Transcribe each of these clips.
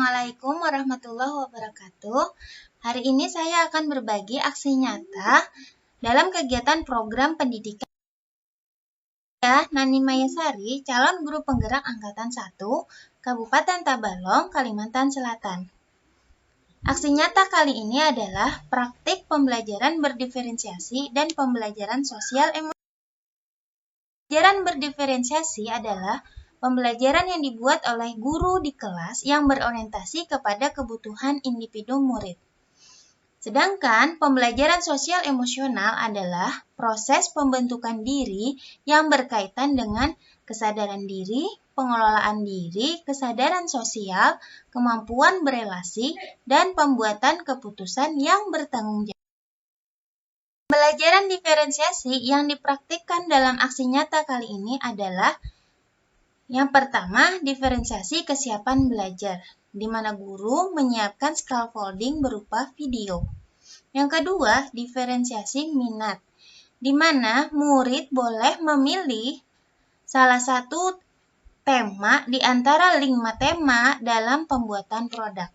Assalamualaikum warahmatullahi wabarakatuh. Hari ini saya akan berbagi aksi nyata dalam kegiatan program pendidikan. Saya Nani Mayasari, calon guru penggerak Angkatan 1, Kabupaten Tabalong, Kalimantan Selatan. Aksi nyata kali ini adalah praktik pembelajaran berdiferensiasi dan pembelajaran sosial emosional. Pembelajaran berdiferensiasi adalah pembelajaran yang dibuat oleh guru di kelas yang berorientasi kepada kebutuhan individu murid. Sedangkan pembelajaran sosial emosional adalah proses pembentukan diri yang berkaitan dengan kesadaran diri, pengelolaan diri, kesadaran sosial, kemampuan berelasi, dan pembuatan keputusan yang bertanggung jawab. Pembelajaran diferensiasi yang dipraktikkan dalam aksi nyata kali ini adalah yang pertama, diferensiasi kesiapan belajar, di mana guru menyiapkan scaffolding berupa video. Yang kedua, diferensiasi minat, di mana murid boleh memilih salah satu tema di antara 5 tema dalam pembuatan produk.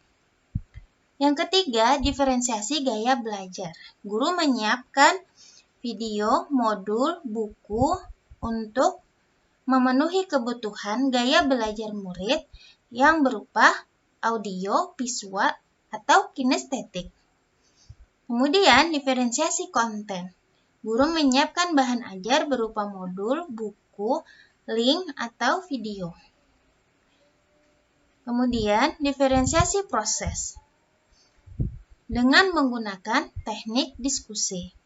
Yang ketiga, diferensiasi gaya belajar. Guru menyiapkan video, modul, buku untuk memenuhi kebutuhan gaya belajar murid yang berupa audio, visual, atau kinestetik. Kemudian, diferensiasi konten. Guru menyiapkan bahan ajar berupa modul, buku, link, atau video. Kemudian, diferensiasi proses dengan menggunakan teknik diskusi.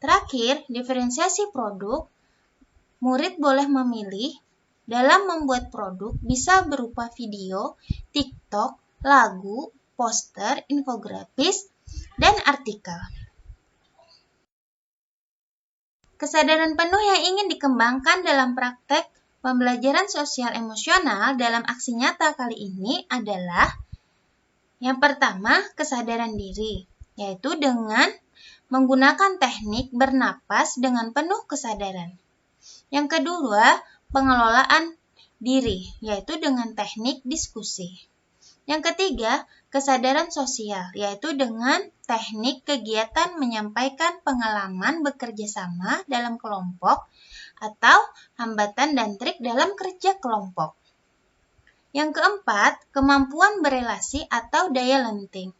Terakhir, diferensiasi produk. Murid boleh memilih dalam membuat produk bisa berupa video, TikTok, lagu, poster, infografis, dan artikel. Kesadaran penuh yang ingin dikembangkan dalam praktek pembelajaran sosial emosional dalam aksi nyata kali ini adalah yang pertama, kesadaran diri, yaitu dengan menggunakan teknik bernapas dengan penuh kesadaran. Yang kedua, pengelolaan diri, yaitu dengan teknik diskusi. Yang ketiga, kesadaran sosial, yaitu dengan teknik kegiatan menyampaikan pengalaman bekerja sama dalam kelompok atau hambatan dan trik dalam kerja kelompok. Yang keempat, kemampuan berelasi atau daya lenting,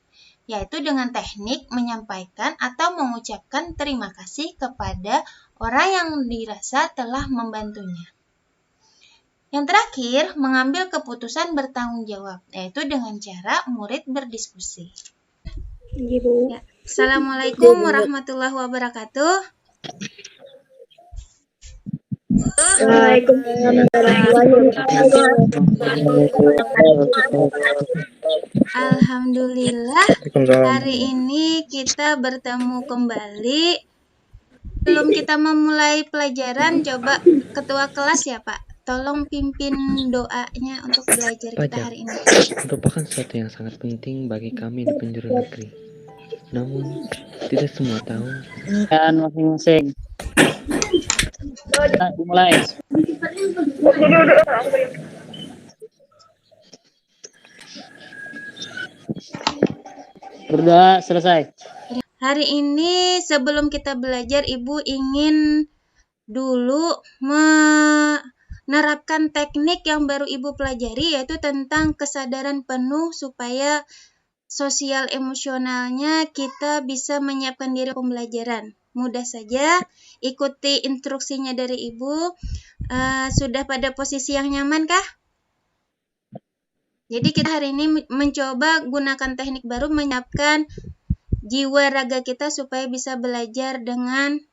yaitu dengan teknik menyampaikan atau mengucapkan terima kasih kepada orang yang dirasa telah membantunya. Yang terakhir, mengambil keputusan bertanggung jawab, yaitu dengan cara murid berdiskusi. Ya. Assalamualaikum warahmatullahi wabarakatuh. Alhamdulillah, hari ini kita bertemu kembali. Sebelum kita memulai pelajaran, coba ketua kelas ya Pak, tolong pimpin doanya untuk belajar kita hari ini. Merupakan sesuatu yang sangat penting bagi kami di penjuru negeri. Namun, tidak semua tahu. Dan masing-masing. Mulai. Berdoa selesai. Hari ini sebelum kita belajar, Ibu ingin dulu menerapkan teknik yang baru Ibu pelajari, yaitu tentang kesadaran penuh supaya sosial emosionalnya kita bisa menyiapkan diri pembelajaran. Mudah saja, ikuti instruksinya dari Ibu. Sudah pada posisi yang nyaman kah? Jadi kita hari ini mencoba gunakan teknik baru menyiapkan jiwa raga kita supaya bisa belajar dengan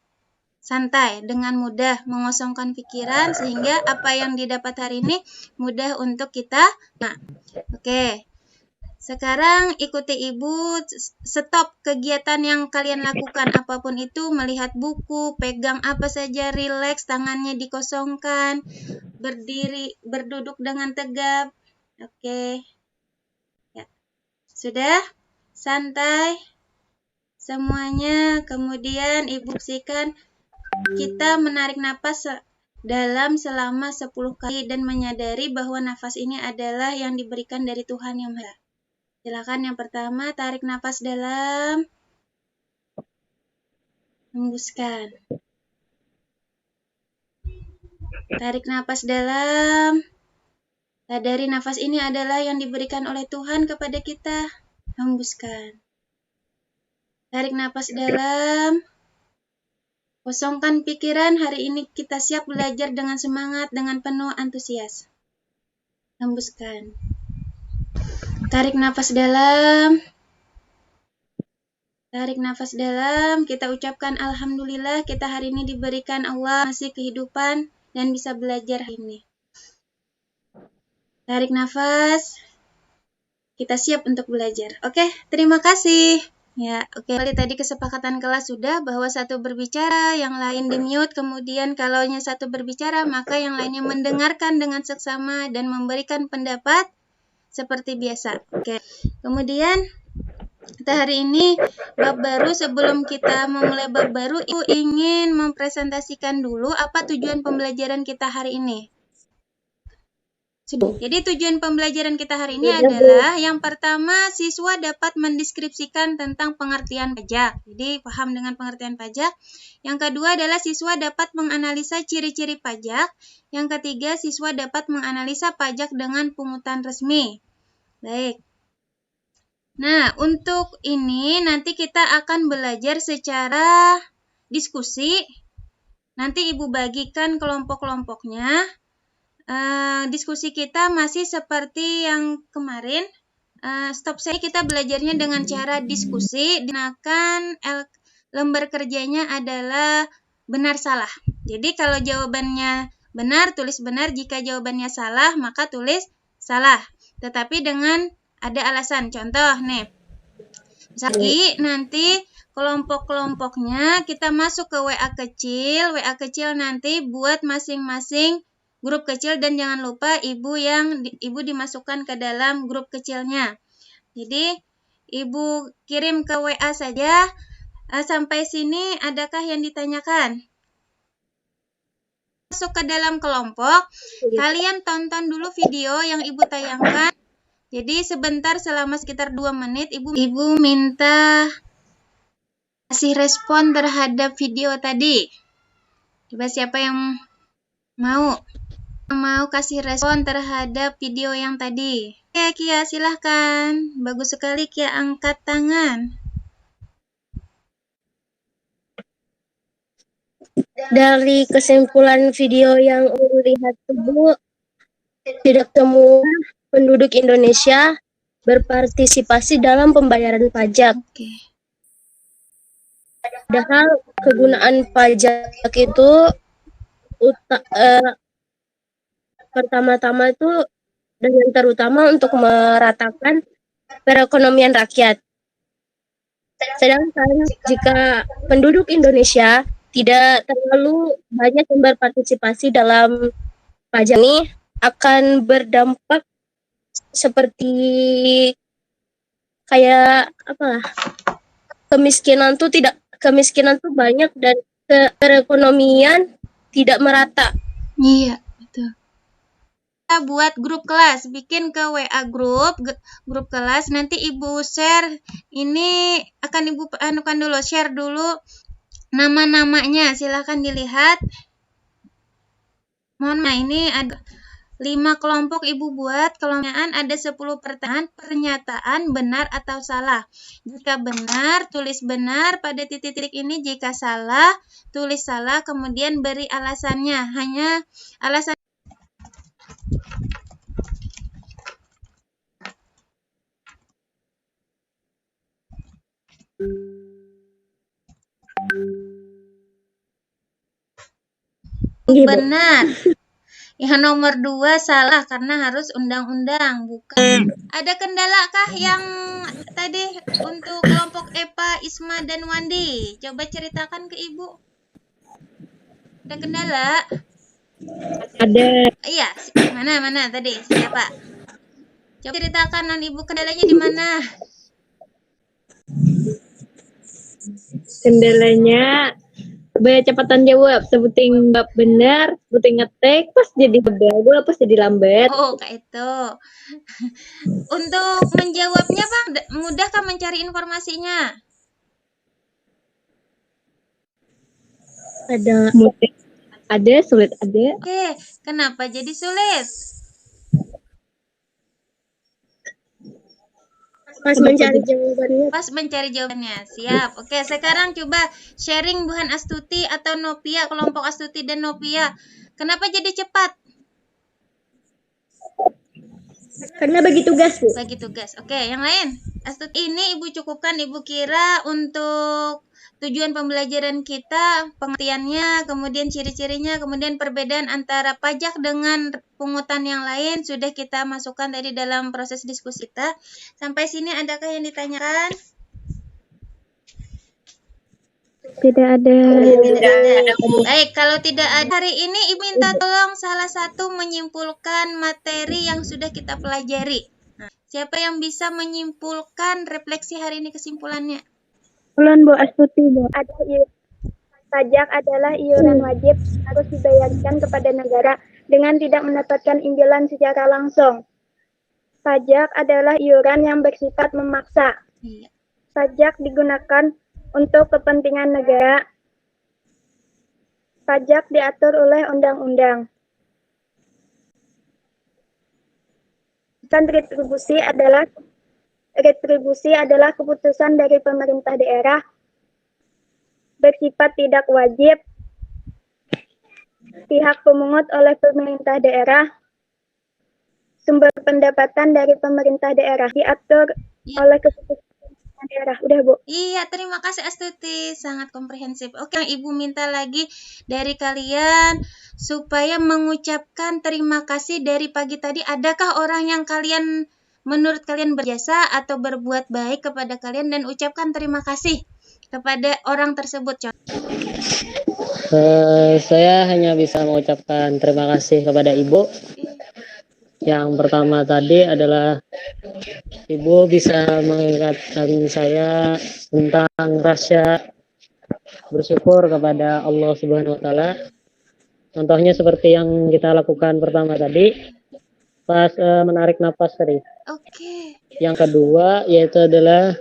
santai, dengan mudah, mengosongkan pikiran sehingga apa yang didapat hari ini mudah untuk kita. Nah, oke. Sekarang ikuti Ibu, stop kegiatan yang kalian lakukan apapun itu, melihat buku, pegang apa saja, rileks, tangannya dikosongkan, berdiri, berduduk dengan tegap. Oke. Ya. Sudah? Santai. Semuanya, kemudian Ibu saksikan kita menarik napas dalam selama 10 kali dan menyadari bahwa nafas ini adalah yang diberikan dari Tuhan Yang Maha. Silakan yang pertama, tarik nafas dalam, hembuskan. Tarik nafas dalam, sadari nafas ini adalah yang diberikan oleh Tuhan kepada kita, hembuskan. Tarik nafas dalam, kosongkan pikiran, hari ini kita siap belajar dengan semangat, dengan penuh antusias. Hembuskan. Tarik nafas dalam. Tarik nafas dalam. Kita ucapkan Alhamdulillah, kita hari ini diberikan Allah masih kehidupan dan bisa belajar hari ini. Tarik nafas. Kita siap untuk belajar. Oke, terima kasih. Ya, oke. Kali tadi kesepakatan kelas sudah bahwa satu berbicara, yang lain di-mute, kemudian kalau satu berbicara, maka yang lainnya mendengarkan dengan seksama dan memberikan pendapat seperti biasa. Oke. Kemudian kita hari ini bab baru. Sebelum kita memulai bab baru, Ibu ingin mempresentasikan dulu apa tujuan pembelajaran kita hari ini. Jadi tujuan pembelajaran kita hari ini adalah yang pertama, siswa dapat mendeskripsikan tentang pengertian pajak. Jadi paham dengan pengertian pajak. Yang kedua adalah siswa dapat menganalisa ciri-ciri pajak. Yang ketiga, siswa dapat menganalisa pajak dengan pungutan resmi. Baik. Nah, untuk ini nanti kita akan belajar secara diskusi. Nanti Ibu bagikan kelompok-kelompoknya. Diskusi kita masih seperti yang kemarin. Stop saya kita belajarnya dengan cara diskusi. Digunakan lembar kerjanya adalah benar salah. Jadi kalau jawabannya benar, tulis benar. Jika jawabannya salah, maka tulis salah. Tetapi dengan ada alasan. Contoh nih. Misalnya nanti kelompok-kelompoknya kita masuk ke WA kecil. WA kecil nanti buat masing-masing grup kecil dan jangan lupa ibu dimasukkan ke dalam grup kecilnya. Jadi Ibu kirim ke WA saja. Sampai sini adakah yang ditanyakan? Masuk ke dalam kelompok. Kalian tonton dulu video yang Ibu tayangkan. Jadi sebentar selama sekitar 2 menit Ibu minta kasih respon terhadap video tadi. Coba siapa yang mau kasih respon terhadap video yang tadi? Oke, Kia, silahkan. Bagus sekali, Kia, angkat tangan. Dari kesimpulan video yang lihat Bu, tidak semua penduduk Indonesia berpartisipasi dalam pembayaran pajak. Oke. Padahal kegunaan pajak itu pertama-tama itu dengan terutama untuk meratakan perekonomian rakyat. Sedangkan jika penduduk Indonesia tidak terlalu banyak yang berpartisipasi dalam pajak ini, akan berdampak seperti kayak apa? Kemiskinan tuh banyak dan perekonomian tidak merata. Iya, betul. Kita buat grup kelas, bikin ke WA grup kelas, nanti Ibu share, ini akan Ibu anukan dulu, share dulu nama-namanya, silahkan dilihat. Mohon ini ada 5 kelompok Ibu buat, kelompok ada 10 pertanyaan, pernyataan benar atau salah. Jika benar, tulis benar pada titik-titik ini, jika salah, tulis salah, kemudian beri alasannya, hanya alasan. Benar. Yang nomor 2 salah karena harus undang-undang, bukan. Ada kendalakah yang tadi untuk kelompok Epa, Isma, dan Wandi? Coba ceritakan ke Ibu. Ada kendala? Ada. Iya, mana tadi? Siapa? Coba ceritakan non Ibu, kendalanya di mana? Kendalanya cepatan jawab, sebutin bab benar, sebutin ngetek, pas jadi bebel, pas jadi lambat. Oh, kayak itu. Untuk menjawabnya, Bang, mudahkah mencari informasinya? Ada mudah, ada sulit, ada. Oke, kenapa jadi sulit? Pas mencari jawabannya. Pas mencari jawabannya. Siap. Oke, sekarang coba sharing Buhan Astuti atau Nopia, kelompok Astuti dan Nopia. Kenapa jadi cepat? Karena bagi tugas, Bu. Bagi tugas. Oke, yang lain. Astuti ini Ibu cukupkan, Ibu kira untuk tujuan pembelajaran kita, pengertiannya, kemudian ciri-cirinya, kemudian perbedaan antara pajak dengan pungutan yang lain sudah kita masukkan tadi dalam proses diskusi kita. Sampai sini adakah yang ditanyakan? Tidak ada. Baik, kalau tidak ada hari ini Ibu minta tolong salah satu menyimpulkan materi yang sudah kita pelajari. Nah, siapa yang bisa menyimpulkan refleksi hari ini kesimpulannya? Ulun Bu Astuti, Bu. Pajak adalah iuran wajib harus dibayarkan kepada negara dengan tidak mendapatkan imbalan secara langsung. Pajak adalah iuran yang bersifat memaksa. Iya. Pajak digunakan untuk kepentingan negara. Pajak diatur oleh undang-undang. Dan retribusi adalah keputusan dari pemerintah daerah, bersifat tidak wajib, pihak pemungut oleh pemerintah daerah, sumber pendapatan dari pemerintah daerah, diatur oleh keputusan daerah. Udah, Bu. Iya, terima kasih Astuti, sangat komprehensif. Oke, Ibu minta lagi dari kalian supaya mengucapkan terima kasih dari pagi tadi. Adakah orang yang menurut kalian berjasa atau berbuat baik kepada kalian dan ucapkan terima kasih kepada orang tersebut? Saya hanya bisa mengucapkan terima kasih kepada Ibu. Yang pertama tadi adalah Ibu bisa mengingatkan saya tentang rasa bersyukur kepada Allah Subhanahu wa Ta'ala. Contohnya seperti yang kita lakukan pertama tadi, pas menarik napas tadi. Oke. Yang kedua yaitu adalah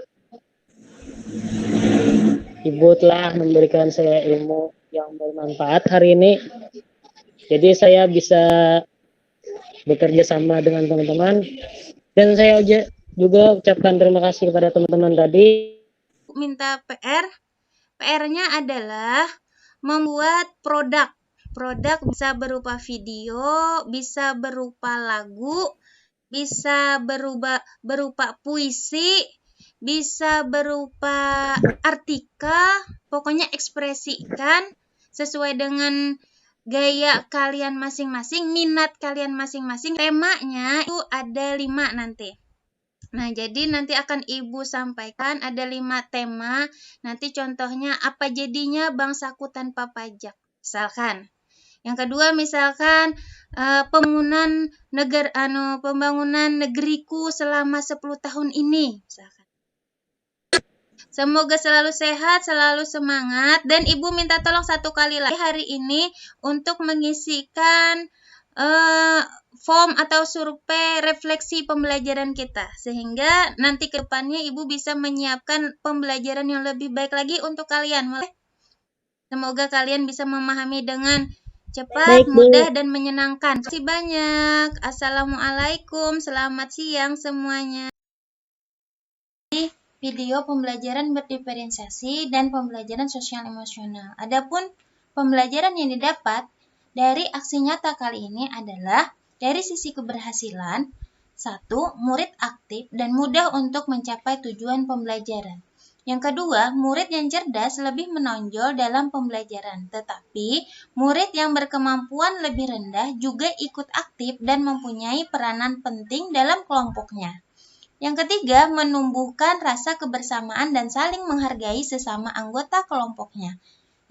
Ibu telah memberikan saya ilmu yang bermanfaat hari ini. Jadi saya bisa bekerja sama dengan teman-teman. Dan saya juga ucapkan terima kasih kepada teman-teman tadi. Minta PR. PR-nya adalah membuat produk. Produk bisa berupa video, bisa berupa lagu, bisa berupa puisi, bisa berupa artikel, pokoknya ekspresikan sesuai dengan gaya kalian masing-masing, minat kalian masing-masing. Temanya itu ada 5 nanti. Nah, jadi nanti akan Ibu sampaikan ada 5 tema. Nanti contohnya apa jadinya bangsaku tanpa pajak. Misalkan. Yang kedua misalkan pembangunan negeriku selama 10 tahun ini. Misalkan. Semoga selalu sehat, selalu semangat. Dan Ibu minta tolong satu kali lagi hari ini untuk mengisikan form atau survei refleksi pembelajaran kita. Sehingga nanti ke depannya Ibu bisa menyiapkan pembelajaran yang lebih baik lagi untuk kalian. Semoga kalian bisa memahami dengan cepat, mudah, dan menyenangkan. Terima kasih banyak. Assalamualaikum, selamat siang semuanya. Video pembelajaran berdiferensiasi dan pembelajaran sosial emosional. Adapun pembelajaran yang didapat dari aksi nyata kali ini adalah dari sisi keberhasilan, 1. Murid aktif dan mudah untuk mencapai tujuan pembelajaran. Yang kedua, murid yang cerdas lebih menonjol dalam pembelajaran, tetapi murid yang berkemampuan lebih rendah juga ikut aktif dan mempunyai peranan penting dalam kelompoknya. Yang ketiga, menumbuhkan rasa kebersamaan dan saling menghargai sesama anggota kelompoknya.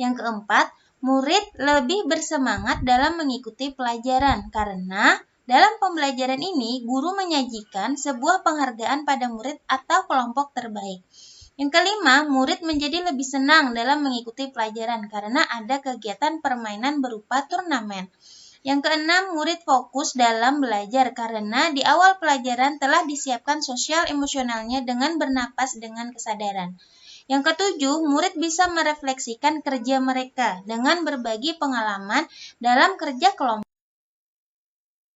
Yang keempat, murid lebih bersemangat dalam mengikuti pelajaran karena dalam pembelajaran ini guru menyajikan sebuah penghargaan pada murid atau kelompok terbaik. Yang kelima, murid menjadi lebih senang dalam mengikuti pelajaran karena ada kegiatan permainan berupa turnamen. Yang keenam, murid fokus dalam belajar karena di awal pelajaran telah disiapkan sosial emosionalnya dengan bernapas dengan kesadaran. Yang ketujuh, murid bisa merefleksikan kerja mereka dengan berbagi pengalaman dalam kerja kelompok.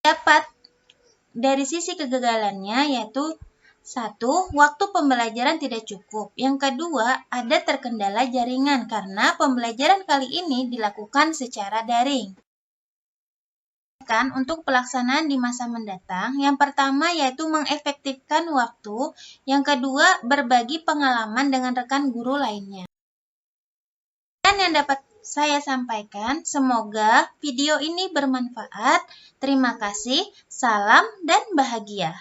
Dapat dari sisi kegagalannya yaitu 1. Waktu pembelajaran tidak cukup. Yang kedua, ada terkendala jaringan karena pembelajaran kali ini dilakukan secara daring. Untuk pelaksanaan di masa mendatang, yang pertama yaitu mengefektifkan waktu, yang kedua berbagi pengalaman dengan rekan guru lainnya. Dan yang dapat saya sampaikan, semoga video ini bermanfaat. Terima kasih, salam dan bahagia.